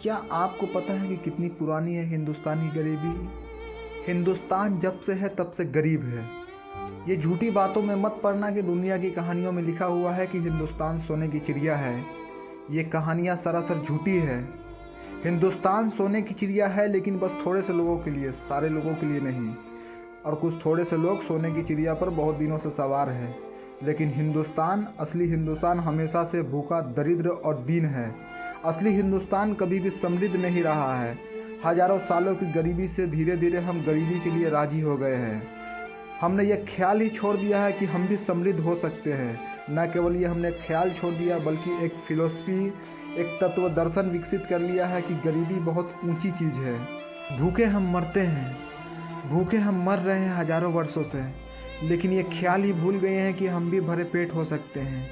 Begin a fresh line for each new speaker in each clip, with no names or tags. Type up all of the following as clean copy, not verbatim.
क्या आपको पता है कि कितनी पुरानी है हिंदुस्तान की गरीबी? हिंदुस्तान जब से है तब से गरीब है। ये झूठी बातों में मत पड़ना कि दुनिया की कहानियों में लिखा हुआ है कि हिंदुस्तान सोने की चिड़िया है। ये कहानियाँ सरासर झूठी है। हिंदुस्तान सोने की चिड़िया है, लेकिन बस थोड़े से लोगों के लिए, सारे लोगों के लिए नहीं। और कुछ थोड़े से लोग सोने की चिड़िया पर बहुत दिनों से सवार है। लेकिन हिंदुस्तान, असली हिंदुस्तान हमेशा से भूखा, दरिद्र और दीन है। असली हिंदुस्तान कभी भी समृद्ध नहीं रहा है। हजारों सालों की गरीबी से धीरे धीरे हम गरीबी के लिए राजी हो गए हैं। हमने यह ख्याल ही छोड़ दिया है कि हम भी समृद्ध हो सकते हैं। न केवल ये हमने ख्याल छोड़ दिया, बल्कि एक फिलॉसफी, एक तत्व दर्शन विकसित कर लिया है कि गरीबी बहुत ऊंची चीज़ है। भूखे हम मरते हैं, भूखे हम मर रहे हैं हजारों वर्षों से, लेकिन ये ख्याल ही भूल गए हैं कि हम भी भरे पेट हो सकते हैं।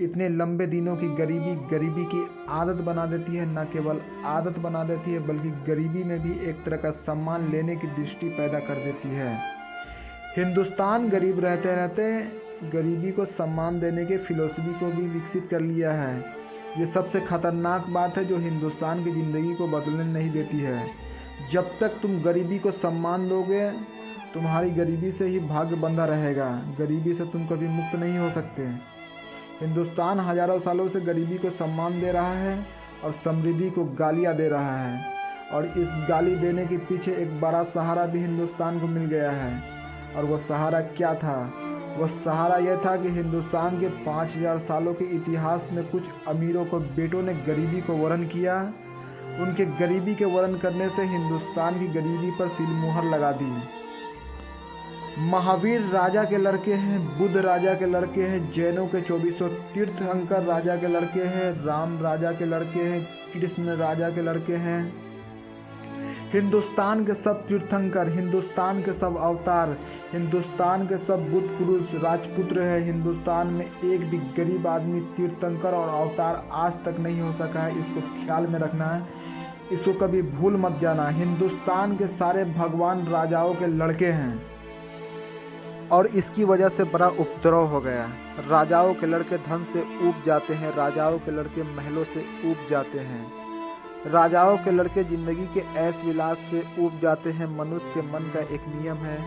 इतने लंबे दिनों की गरीबी गरीबी की आदत बना देती है। न केवल आदत बना देती है, बल्कि गरीबी में भी एक तरह का सम्मान लेने की दृष्टि पैदा कर देती है। हिंदुस्तान गरीब रहते रहते गरीबी को सम्मान देने के फिलॉसफी को भी विकसित कर लिया है। ये सबसे खतरनाक बात है जो हिंदुस्तान की ज़िंदगी को बदलने नहीं देती है। जब तक तुम गरीबी को सम्मान दोगे, तुम्हारी गरीबी से ही भाग्य बंधा रहेगा। गरीबी से तुम कभी मुक्त नहीं हो सकते। हिंदुस्तान हजारों सालों से गरीबी को सम्मान दे रहा है और समृद्धि को गालियाँ दे रहा है। और इस गाली देने के पीछे एक बड़ा सहारा भी हिंदुस्तान को मिल गया है। और वह सहारा क्या था? वह सहारा यह था कि हिंदुस्तान के 5000 सालों के इतिहास में कुछ अमीरों को बेटों ने गरीबी को वर्ण किया। उनके गरीबी के वर्ण करने से हिंदुस्तान की गरीबी पर सीलमोहर लगा दी। महावीर राजा के लड़के हैं, बुद्ध राजा के लड़के हैं, जैनों के 2400 तीर्थंकर राजा के लड़के हैं, राम राजा के लड़के हैं, कृष्ण राजा के लड़के हैं। हिंदुस्तान के सब तीर्थंकर, हिंदुस्तान के सब अवतार, हिंदुस्तान के सब बुद्ध पुरुष राजपुत्र है। हिंदुस्तान में एक भी गरीब आदमी तीर्थंकर और अवतार आज तक नहीं हो सका है। इसको ख्याल में रखना है, इसको कभी भूल मत जाना। हिंदुस्तान के सारे भगवान राजाओं के लड़के हैं और इसकी वजह से बड़ा उपद्रव हो गया। राजाओं के लड़के धन से ऊब जाते हैं, राजाओं के लड़के महलों से ऊब जाते हैं, राजाओं के लड़के जिंदगी के ऐश विलास से ऊब जाते हैं। मनुष्य के मन का एक नियम है,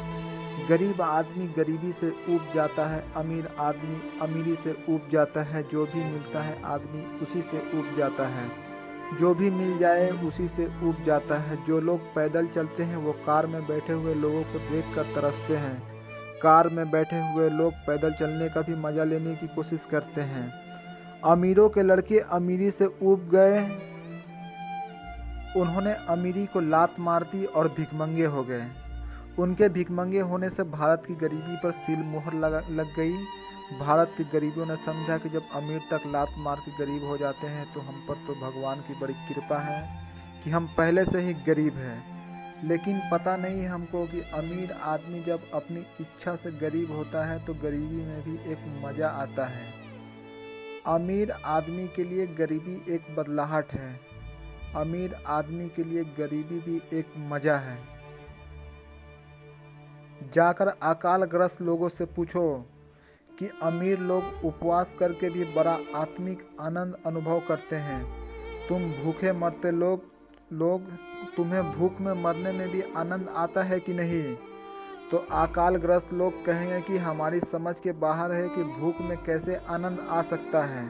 गरीब आदमी गरीबी से ऊब जाता है, अमीर आदमी अमीरी से ऊब जाता है। जो भी मिलता है आदमी उसी से ऊब जाता है, जो भी मिल जाए उसी से ऊब जाता है। जो लोग पैदल चलते हैं वो कार में बैठे हुए लोगों को देखकर तरसते हैं। कार में बैठे हुए लोग पैदल चलने का भी मज़ा लेने की कोशिश करते हैं। अमीरों के लड़के अमीरी से ऊब गए, उन्होंने अमीरी को लात मार दी और भिखमंगे हो गए। उनके भिखमंगे होने से भारत की गरीबी पर सील मोहर लग गई। भारत के गरीबों ने समझा कि जब अमीर तक लात मार के गरीब हो जाते हैं तो हम पर तो भगवान की बड़ी कृपा है कि हम पहले से ही गरीब हैं। लेकिन पता नहीं हमको कि अमीर आदमी जब अपनी इच्छा से गरीब होता है तो गरीबी में भी एक मज़ा आता है। अमीर आदमी के लिए गरीबी एक बदलाहट है, अमीर आदमी के लिए गरीबी भी एक मज़ा है। जाकर अकालग्रस्त लोगों से पूछो कि अमीर लोग उपवास करके भी बड़ा आत्मिक आनंद अनुभव करते हैं। तुम भूखे मरते लोग तुम्हें भूख में मरने में भी आनंद आता है कि नहीं? तो अकालग्रस्त लोग कहेंगे कि हमारी समझ के बाहर है कि भूख में कैसे आनंद आ सकता है।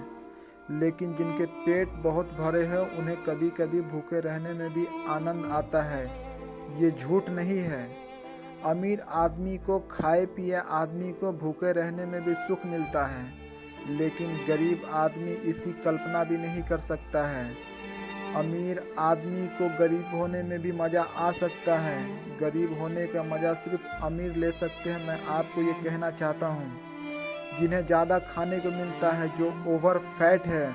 लेकिन जिनके पेट बहुत भरे हैं उन्हें कभी कभी भूखे रहने में भी आनंद आता है। ये झूठ नहीं है। अमीर आदमी को, खाए पिए आदमी को भूखे रहने में भी सुख मिलता है, लेकिन गरीब आदमी इसकी कल्पना भी नहीं कर सकता है। अमीर आदमी को गरीब होने में भी मज़ा आ सकता है। गरीब होने का मज़ा सिर्फ अमीर ले सकते हैं। मैं आपको ये कहना चाहता हूँ, जिन्हें ज़्यादा खाने को मिलता है, जो ओवर फैट है,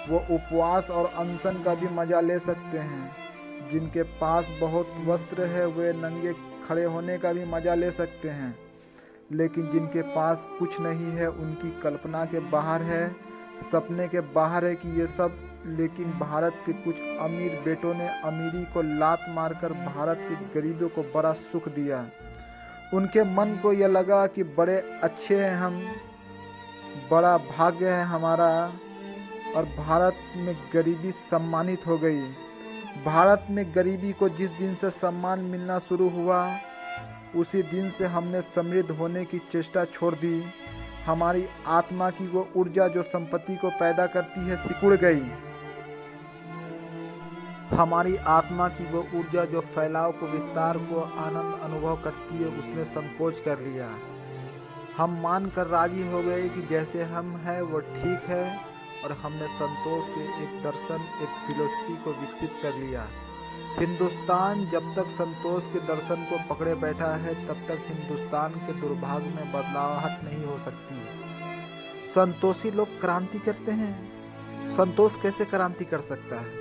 वो उपवास और अनशन का भी मज़ा ले सकते हैं। जिनके पास बहुत वस्त्र है वे नंगे खड़े होने का भी मज़ा ले सकते हैं। लेकिन जिनके पास कुछ नहीं है, उनकी कल्पना के बाहर है, सपने के बाहर है कि ये सब। लेकिन भारत के कुछ अमीर बेटों ने अमीरी को लात मारकर भारत के गरीबों को बड़ा सुख दिया। उनके मन को यह लगा कि बड़े अच्छे हैं हम, बड़ा भाग्य है हमारा, और भारत में गरीबी सम्मानित हो गई। भारत में गरीबी को जिस दिन से सम्मान मिलना शुरू हुआ, उसी दिन से हमने समृद्ध होने की चेष्टा छोड़ दी। हमारी आत्मा की वो ऊर्जा जो संपत्ति को पैदा करती है सिकुड़ गई। हमारी आत्मा की वो ऊर्जा जो फैलाव को, विस्तार को, आनंद अनुभव करती है, उसने संकोच कर लिया। हम मान कर राजी हो गए कि जैसे हम हैं वो ठीक है, और हमने संतोष के एक दर्शन, एक फिलोसफी को विकसित कर लिया। हिंदुस्तान जब तक संतोष के दर्शन को पकड़े बैठा है, तब तक हिंदुस्तान के दुर्भाग्य में बदलाहट नहीं हो सकती। संतोषी लोग क्रांति करते हैं, संतोष कैसे क्रांति कर सकता है?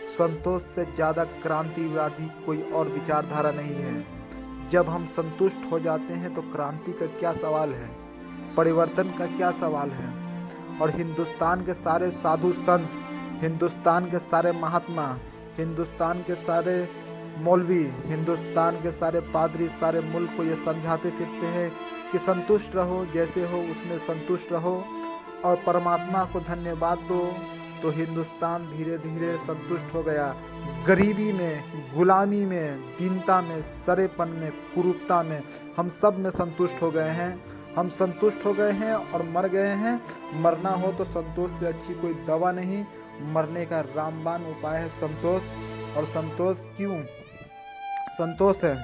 संतोष से ज़्यादा क्रांतिवादी कोई और विचारधारा नहीं है। जब हम संतुष्ट हो जाते हैं तो क्रांति का क्या सवाल है, परिवर्तन का क्या सवाल है? और हिंदुस्तान के सारे साधु संत, हिंदुस्तान के सारे महात्मा, हिंदुस्तान के सारे मौलवी, हिंदुस्तान के सारे पादरी सारे मुल्क को ये समझाते फिरते हैं कि संतुष्ट रहो, जैसे हो उसमें संतुष्ट रहो और परमात्मा को धन्यवाद दो। तो हिंदुस्तान धीरे धीरे संतुष्ट हो गया। गरीबी में, गुलामी में, दीनता में, सरेपन में, कुरूपता में, हम सब में संतुष्ट हो गए हैं। हम संतुष्ट हो गए हैं और मर गए हैं। मरना हो तो संतोष से अच्छी कोई दवा नहीं, मरने का रामबाण उपाय है संतोष। और संतोष क्यों संतोष है,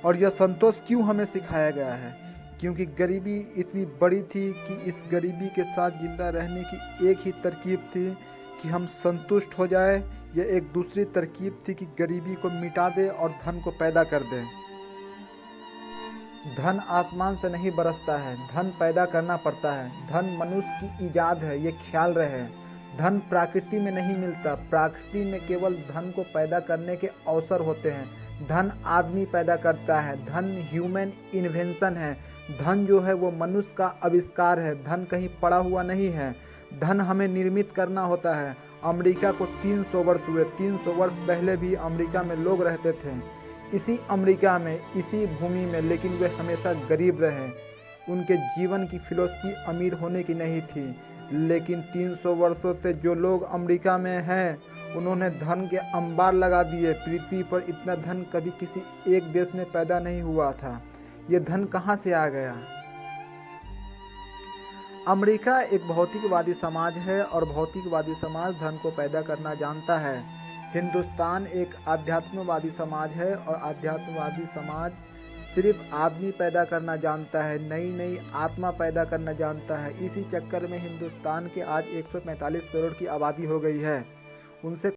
और यह संतोष क्यों हमें सिखाया गया है? क्योंकि गरीबी इतनी बड़ी थी कि इस गरीबी के साथ जिंदा रहने की एक ही तरकीब थी कि हम संतुष्ट हो जाए। यह एक दूसरी तरकीब थी कि गरीबी को मिटा दे और धन को पैदा कर दे। धन आसमान से नहीं बरसता है, धन पैदा करना पड़ता है। धन मनुष्य की ईजाद है, ये ख्याल रहे। धन प्रकृति में नहीं मिलता, प्रकृति में केवल धन को पैदा करने के अवसर होते हैं। धन आदमी पैदा करता है, धन ह्यूमन इन्वेंशन है। धन जो है वो मनुष्य का आविष्कार है, धन कहीं पड़ा हुआ नहीं है। धन हमें निर्मित करना होता है। अमेरिका को 300 वर्ष हुए, 300 वर्ष पहले भी अमेरिका में लोग रहते थे, इसी अमेरिका में, इसी भूमि में, लेकिन वे हमेशा गरीब रहे। उनके जीवन की फिलॉसफी अमीर होने की नहीं थी। लेकिन 300 वर्षों से जो लोग अमेरिका में हैं, उन्होंने धन के अंबार लगा दिए। पृथ्वी पर इतना धन कभी किसी एक देश में पैदा नहीं हुआ था। ये धन कहाँ से आ गया? अमेरिका एक भौतिकवादी समाज है और भौतिकवादी समाज धन को पैदा करना जानता है। हिंदुस्तान एक आध्यात्मवादी समाज है और आध्यात्मवादी समाज सिर्फ आदमी पैदा करना जानता है, नई नई आत्मा पैदा करना जानता है। इसी चक्कर में हिंदुस्तान के आज 145 करोड़ की आबादी हो गई है। उनसे